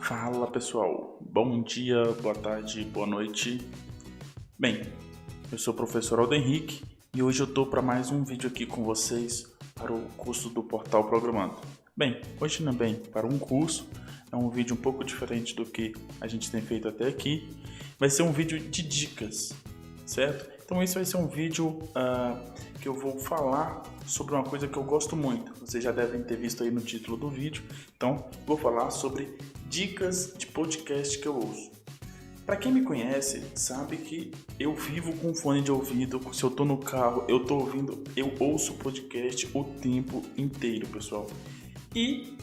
Fala pessoal, bom dia, boa tarde, boa noite. Bem, eu sou o professor Aldo Henrique e hoje eu estou para mais um vídeo aqui com vocês para o curso do Portal Programando. Bem, hoje também para um curso, é um vídeo um pouco diferente do que a gente tem feito até aqui. Vai ser um vídeo de dicas, certo? Então esse vai ser um vídeo que eu vou falar sobre uma coisa que eu gosto muito. Vocês já devem ter visto aí no título do vídeo. Então vou falar sobre dicas de podcast que eu ouço. Para quem me conhece, sabe que eu vivo com fone de ouvido. Se eu tô no carro, eu tô ouvindo, eu ouço podcast o tempo inteiro, pessoal. E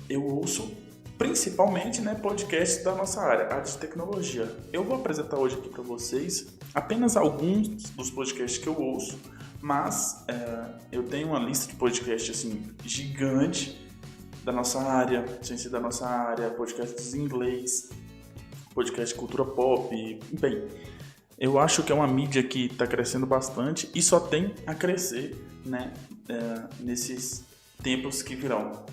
eu ouço principalmente, podcasts da nossa área de tecnologia. Eu vou apresentar hoje aqui para vocês apenas alguns dos podcasts que eu ouço, mas eu tenho uma lista de podcasts assim, gigante da nossa área, sem ser da nossa área, podcasts em inglês, podcast de cultura pop. Bem, eu acho que é uma mídia que está crescendo bastante e só tem a crescer, nesses tempos que virão.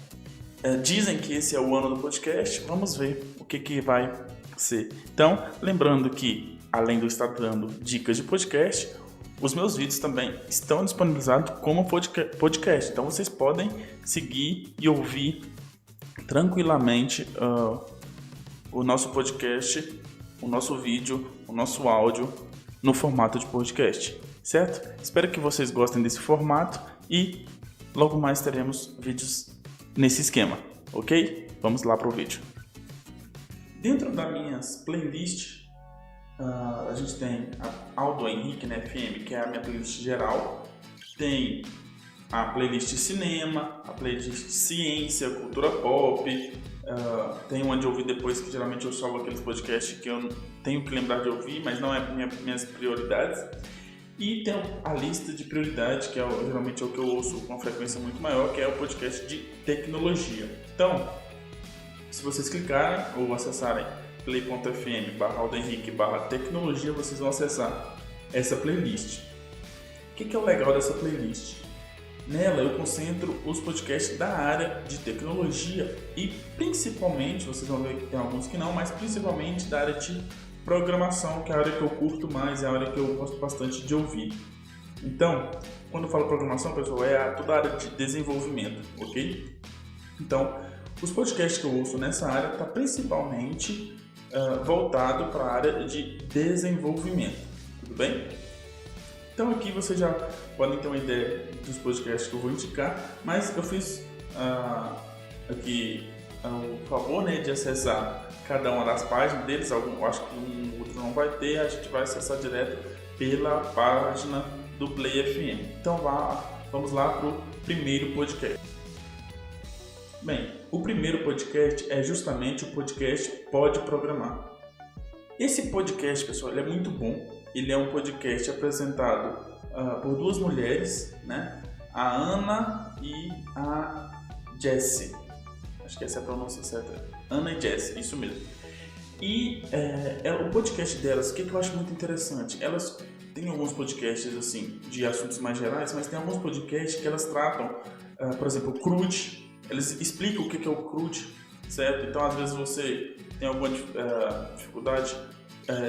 Dizem que esse é o ano do podcast, vamos ver o que vai ser. Então, lembrando que, além de eu estar dando dicas de podcast, os meus vídeos também estão disponibilizados como podcast. Então, vocês podem seguir e ouvir tranquilamente o nosso podcast, o nosso vídeo, o nosso áudio no formato de podcast, certo? Espero que vocês gostem desse formato e logo mais teremos vídeos nesse esquema, ok? Vamos lá para o vídeo. Dentro das minhas playlists, a gente tem a Aldo Henrique FM, que é a minha playlist geral. Tem a playlist cinema, a playlist ciência, cultura pop. Tem uma de ouvir depois, que geralmente eu salvo aqueles podcasts que eu tenho que lembrar de ouvir, mas não é minhas prioridades. E tem a lista de prioridade, que geralmente é o que eu ouço com uma frequência muito maior, que é o podcast de tecnologia. Então, se vocês clicarem ou acessarem play.fm/aldohenrique/tecnologia, vocês vão acessar essa playlist. O que é o legal dessa playlist? Nela eu concentro os podcasts da área de tecnologia e principalmente, vocês vão ver que tem alguns que não, mas principalmente da área de programação, que é a área que eu curto mais, é a área que eu gosto bastante de ouvir. Então, quando eu falo programação, pessoal, é toda a área de desenvolvimento, ok? Então, os podcasts que eu ouço nessa área está principalmente voltado para a área de desenvolvimento, tudo bem? Então aqui vocês já podem ter uma ideia dos podcasts que eu vou indicar, mas eu fiz aqui o favor de acessar cada uma das páginas deles. Eu acho que um outro não vai ter, a gente vai acessar direto pela página do Play FM. Então vamos lá para o primeiro podcast. Bem, o primeiro podcast é justamente o podcast Pode Programar. Esse podcast, pessoal, ele é muito bom. Ele é um podcast apresentado por duas mulheres, a Ana e a Jessie. Acho que essa é a pronúncia certa. Ana e Jessie, isso mesmo. E o podcast delas, o que eu acho muito interessante? Elas têm alguns podcasts assim, de assuntos mais gerais, mas tem alguns podcasts que elas tratam, por exemplo, o CRUD. Eles explicam o que é o CRUD, certo? Então, às vezes você tem alguma dificuldade,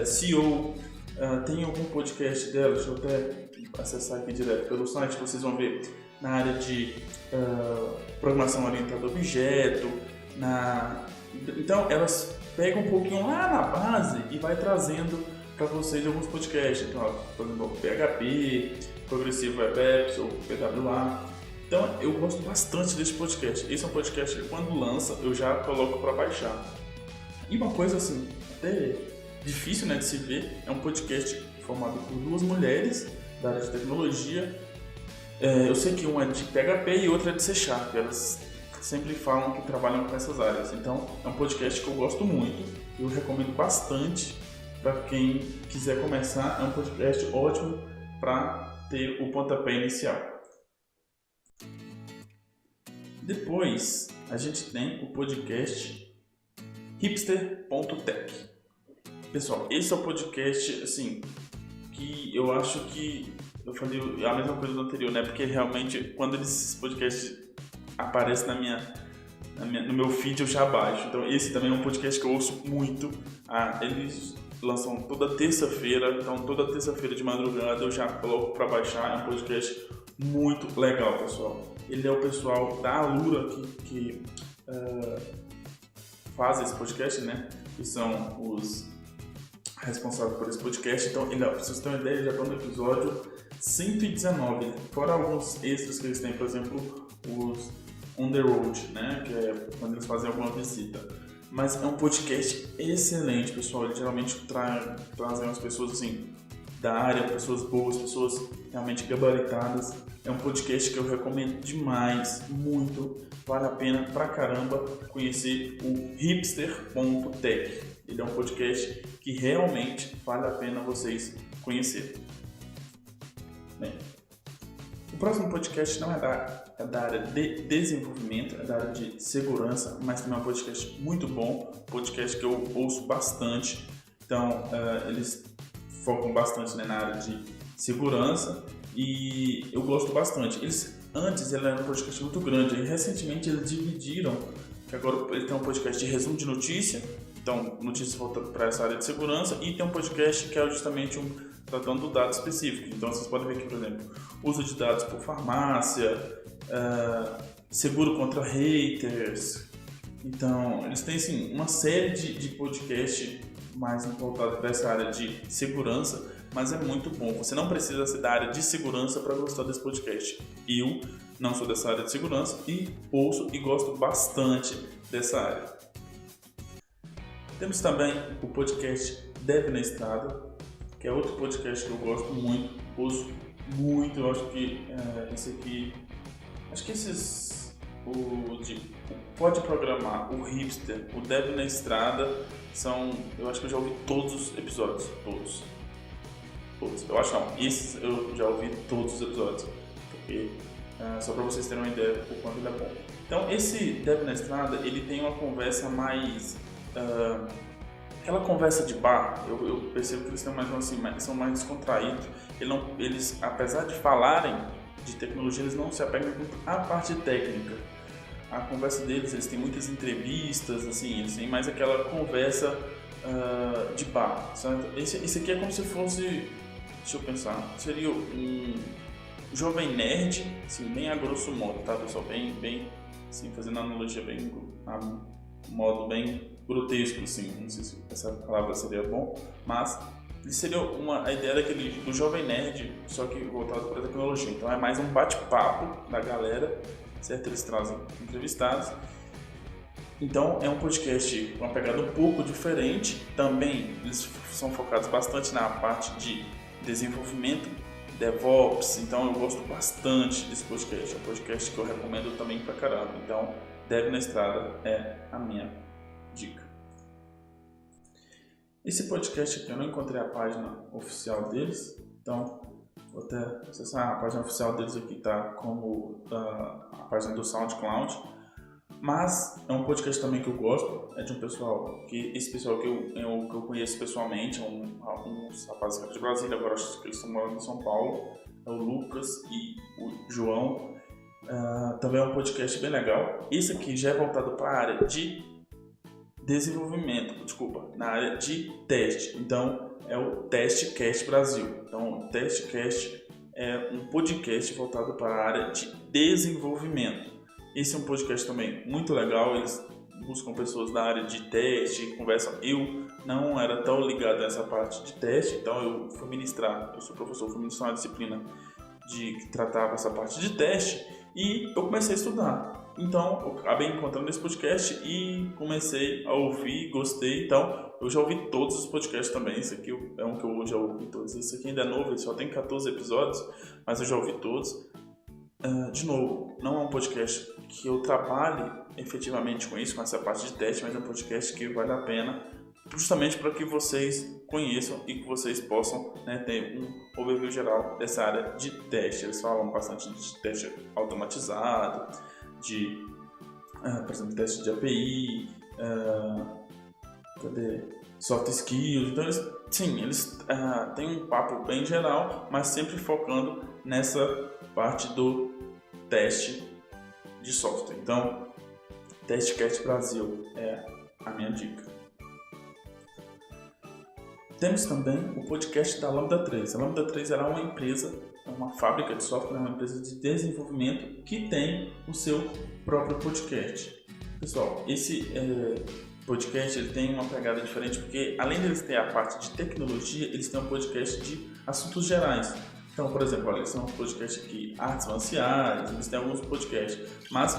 SEO, tem algum podcast dela, deixa eu até acessar aqui direto pelo site, vocês vão ver na área de programação orientada a objeto, então elas pegam um pouquinho lá na base e vai trazendo para vocês alguns podcasts, então, por exemplo, PHP, Progressive Web Apps ou PWA. Então eu gosto bastante desse podcast. Esse é um podcast que quando lança eu já coloco para baixar. E uma coisa assim, até difícil de se ver, é um podcast formado por duas mulheres da área de tecnologia. Eu sei que uma é de PHP e outra é de C#. Elas sempre falam que trabalham com essas áreas. Então é um podcast que eu gosto muito. Eu recomendo bastante para quem quiser começar. É um podcast ótimo para ter o pontapé inicial. Depois a gente tem o podcast hipster.tech. Pessoal, esse é o podcast assim, que eu acho que eu falei a mesma coisa do anterior, porque realmente quando esses podcasts aparecem no meu feed eu já baixo. Então esse também é um podcast que eu ouço muito. Eles lançam toda terça-feira, então toda terça-feira de madrugada eu já coloco para baixar. É um podcast muito legal, pessoal. Ele é o pessoal da Alura que faz esse podcast, né? Que são os responsáveis por esse podcast. Então, pra vocês terem uma ideia, já está no episódio 119. Fora alguns extras que eles têm, por exemplo, os On The Road, né? Que é quando eles fazem alguma visita. Mas é um podcast excelente, pessoal. Eles geralmente trazem umas pessoas assim da área, pessoas boas, pessoas realmente gabaritadas. É um podcast que eu recomendo demais, muito. Vale a pena pra caramba conhecer o hipster.tech. Ele é um podcast que realmente vale a pena vocês conhecerem. Bem, o próximo podcast não é da área de desenvolvimento, é da área de segurança, mas também é um podcast muito bom, podcast que eu ouço bastante. Então, eles focam bastante, né, na área de segurança e eu gosto bastante. Antes ele era um podcast muito grande e recentemente eles dividiram, que agora ele tem um podcast de resumo de notícia, então notícias voltadas para essa área de segurança, e tem um podcast que é justamente tratando do dado específico. Então vocês podem ver aqui, por exemplo, uso de dados por farmácia, seguro contra haters. Então eles têm assim, uma série de podcast mais voltado para essa área de segurança, mas é muito bom. Você não precisa ser da área de segurança para gostar desse podcast. Eu não sou dessa área de segurança e ouço e gosto bastante dessa área. Temos também o podcast Dev na Estrada, que é outro podcast que eu gosto muito, ouço muito. Eu acho que esse aqui, Pode Programar, o Hipster, o Dev na Estrada, eu acho que eu já ouvi todos os episódios, todos. Eu acho não, esses eu já ouvi todos os episódios, porque só para vocês terem uma ideia do quanto ele é bom. Então esse Dev na Estrada, ele tem uma conversa mais, aquela conversa de bar. Eu percebo que eles têm são mais descontraídos. Eles, apesar de falarem de tecnologia, eles não se apegam muito à parte técnica. A conversa deles, eles têm muitas entrevistas, assim, eles têm mais aquela conversa de bar, certo? Esse aqui é como se fosse, deixa eu pensar, seria um jovem nerd, assim, bem a grosso modo, tá, pessoal? Bem, assim, fazendo analogia bem a modo bem grotesco, assim, não sei se essa palavra seria bom, mas seria a ideia do jovem nerd, só que voltado para a tecnologia. Então é mais um bate-papo da galera, certo? Eles trazem entrevistados. Então é um podcast com uma pegada um pouco diferente. Também eles são focados bastante na parte de desenvolvimento, DevOps. Então eu gosto bastante desse podcast. É um podcast que eu recomendo também pra caramba. Então Dev na Estrada é a minha dica. Esse podcast aqui eu não encontrei a página oficial deles, então vou até acessar. A página oficial deles aqui, tá como a página do SoundCloud, mas é um podcast também que eu gosto. É de um pessoal que eu conheço pessoalmente, alguns rapazes de Brasília, agora acho que eles estão morando em São Paulo, é o Lucas e o João. Também é um podcast bem legal. Esse aqui já é voltado para a área de desenvolvimento, na área de teste. Então é o TestCast Brasil. Então o TestCast é um podcast voltado para a área de desenvolvimento. Esse é um podcast também muito legal. Eles buscam pessoas da área de teste, conversam. Eu não era tão ligado nessa parte de teste, então eu sou professor, fui ministrar uma disciplina que tratava essa parte de teste e eu comecei a estudar. Então, eu acabei encontrando esse podcast e comecei a ouvir, gostei. Então, eu já ouvi todos os podcasts também. Esse aqui é um que eu já ouvi todos. Esse aqui ainda é novo, ele só tem 14 episódios, mas eu já ouvi todos. De novo, não é um podcast que eu trabalhe efetivamente com essa parte de teste, mas é um podcast que vale a pena, justamente para que vocês conheçam e que vocês possam, né, ter um overview geral dessa área de teste. Eles falam bastante de teste automatizado, por exemplo, teste de API, soft skills. Então eles têm um papo bem geral, mas sempre focando nessa parte do teste de software. Então Testcast Brasil é a minha dica. Temos também o podcast da Lambda 3. A Lambda 3 era uma empresa, uma fábrica de software, uma empresa de desenvolvimento que tem o seu próprio podcast. Pessoal, esse podcast ele tem uma pegada diferente porque, além deles ter a parte de tecnologia, eles têm um podcast de assuntos gerais. Então, por exemplo, eles têm um podcast aqui, artes marciais, eles têm alguns podcasts, mas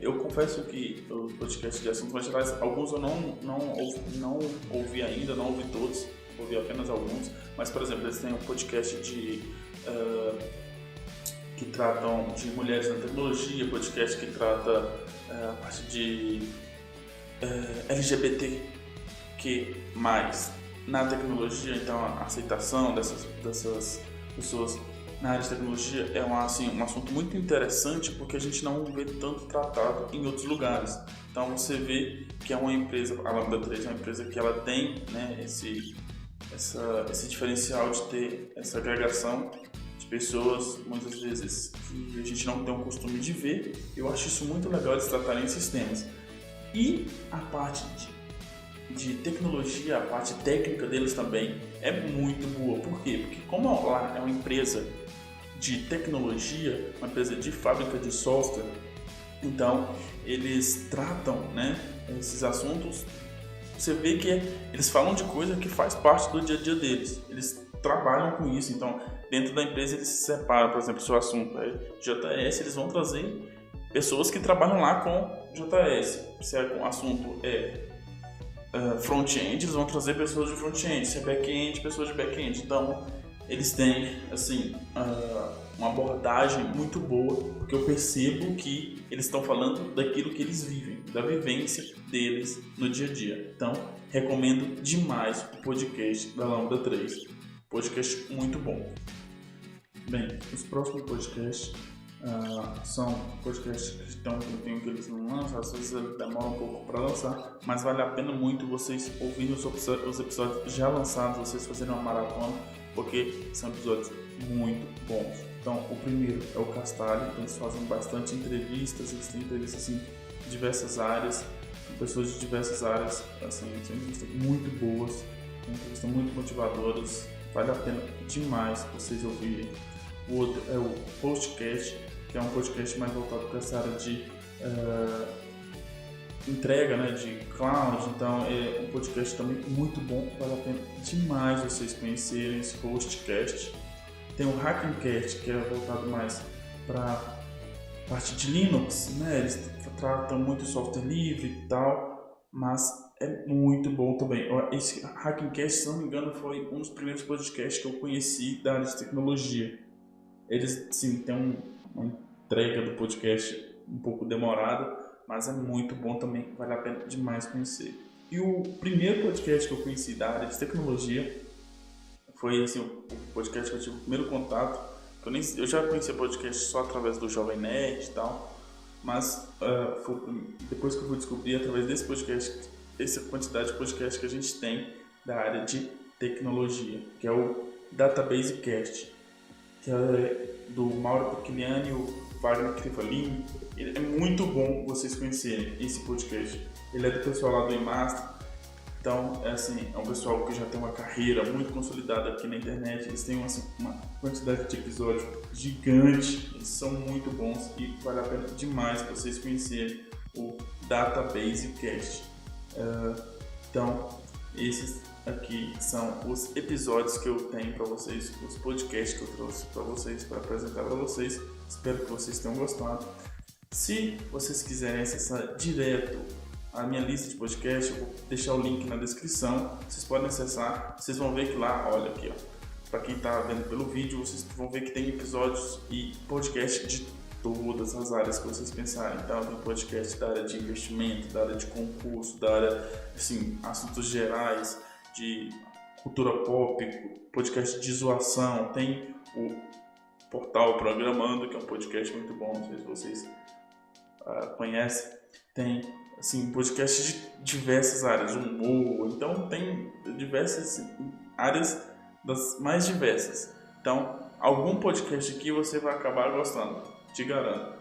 eu confesso que os podcasts de assuntos mais gerais, alguns eu não ouvi ainda, não ouvi todos, ouvi apenas alguns, mas, por exemplo, eles têm um podcast que tratam de mulheres na tecnologia, podcast que trata a parte de LGBT que mais na tecnologia, então a aceitação dessas pessoas na área de tecnologia é um assunto muito interessante porque a gente não vê tanto tratado em outros lugares. Então você vê que é uma empresa, a Lambda 3 é uma empresa que ela tem, né, esse diferencial de ter essa agregação de pessoas, muitas vezes que a gente não tem o costume de ver. Eu acho isso muito legal de tratarem esses temas. E a parte de tecnologia, a parte técnica deles também é muito boa. Por quê? Porque como lá é uma empresa de tecnologia, uma empresa de fábrica de software, então eles tratam, né, esses assuntos. Você vê que eles falam de coisa que faz parte do dia a dia deles. Eles trabalham com isso. Então, dentro da empresa eles se separam. Por exemplo, se o assunto é JS, eles vão trazer pessoas que trabalham lá com JS. Se o assunto é front-end, eles vão trazer pessoas de front-end. Se é back-end, pessoas de back-end. Então, eles têm uma abordagem muito boa, porque eu percebo que eles estão falando daquilo que eles vivem, da vivência deles no dia a dia. Então, recomendo demais o podcast da Lambda 3. Podcast muito bom. Bem, os próximos podcasts são podcasts que estão com tempo que eles não lançam, às vezes demoram um pouco para lançar, mas vale a pena muito vocês ouvirem os episódios já lançados, vocês fazerem uma maratona, porque são episódios muito bons. Então, o primeiro é o Castalho, eles fazem bastante entrevistas, eles têm entrevistas em diversas áreas, com pessoas de diversas áreas, são entrevistas muito boas, entrevistas muito motivadoras, vale a pena demais vocês ouvirem. O outro é o Postcast, que é um podcast mais voltado para essa área de entrega, né, de cloud. Então é um podcast também muito bom, vale a pena demais vocês conhecerem esse Postcast. Tem o Hackencast, que é voltado mais para a parte de Linux, né? Eles tratam muito software livre e tal, mas é muito bom também. Esse Hackencast, se não me engano, foi um dos primeiros podcasts que eu conheci da área de tecnologia. Eles, sim, têm uma entrega do podcast um pouco demorada, mas é muito bom também, vale a pena demais conhecer. E o primeiro podcast que eu conheci da área de tecnologia foi assim, o podcast que eu tive o primeiro contato. Eu já conhecia podcast só através do Jovem Nerd e tal, mas depois que eu fui descobrir através desse podcast, essa quantidade de podcast que a gente tem da área de tecnologia, que é o Database Cast, que é do Mauro Picchiani e o Wagner Crivellini. Ele é muito bom vocês conhecerem esse podcast. Ele é do pessoal lá do eMaster. Então, é um pessoal que já tem uma carreira muito consolidada aqui na internet. Eles têm uma quantidade de episódios gigante. Eles são muito bons e vale a pena demais vocês conhecerem o Database Cast. Então, esses aqui são os episódios que eu tenho para vocês, os podcasts que eu trouxe para vocês, para apresentar para vocês. Espero que vocês tenham gostado. Se vocês quiserem acessar direto a minha lista de podcasts, eu vou deixar o link na descrição. Vocês podem acessar, vocês vão ver que lá, olha aqui, para quem está vendo pelo vídeo, vocês vão ver que tem episódios e podcasts de todas as áreas que vocês pensarem. Então tem podcast da área de investimento, da área de concurso, da área, assuntos gerais, de cultura pop, podcast de zoação, tem o Portal Programando, que é um podcast muito bom, não sei se vocês conhecem, tem podcasts de diversas áreas, humor, então tem diversas áreas, das mais diversas. Então, algum podcast aqui você vai acabar gostando, te garanto.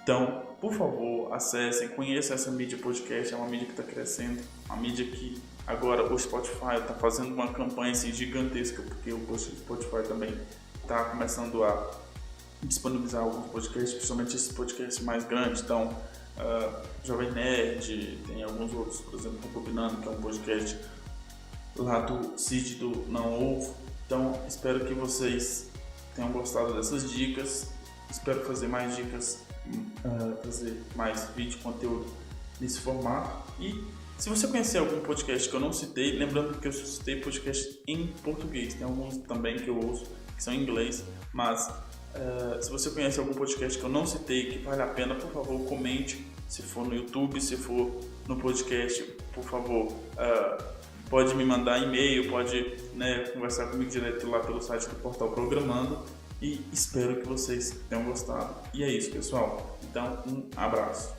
Então, por favor, acessem, conheçam essa mídia podcast, é uma mídia que está crescendo, uma mídia que agora o Spotify está fazendo uma campanha assim, gigantesca, porque o Spotify também está começando a disponibilizar alguns podcasts, principalmente esses podcasts mais grandes. Então, Jovem Nerd, tem alguns outros, por exemplo, Combinando, que é um podcast lá do Cid do Não Ovo. Então, espero que vocês tenham gostado dessas dicas. Espero fazer mais dicas, fazer mais vídeo, conteúdo nesse formato. E se você conhecer algum podcast que eu não citei, lembrando que eu citei podcast em português, tem alguns também que eu ouço que são em inglês, mas se você conhece algum podcast que eu não citei, que vale a pena, por favor, comente. Se for no YouTube, se for no podcast, por favor, pode me mandar e-mail, pode conversar comigo direto lá pelo site do Portal Programando. E espero que vocês tenham gostado. E é isso, pessoal. Então, um abraço.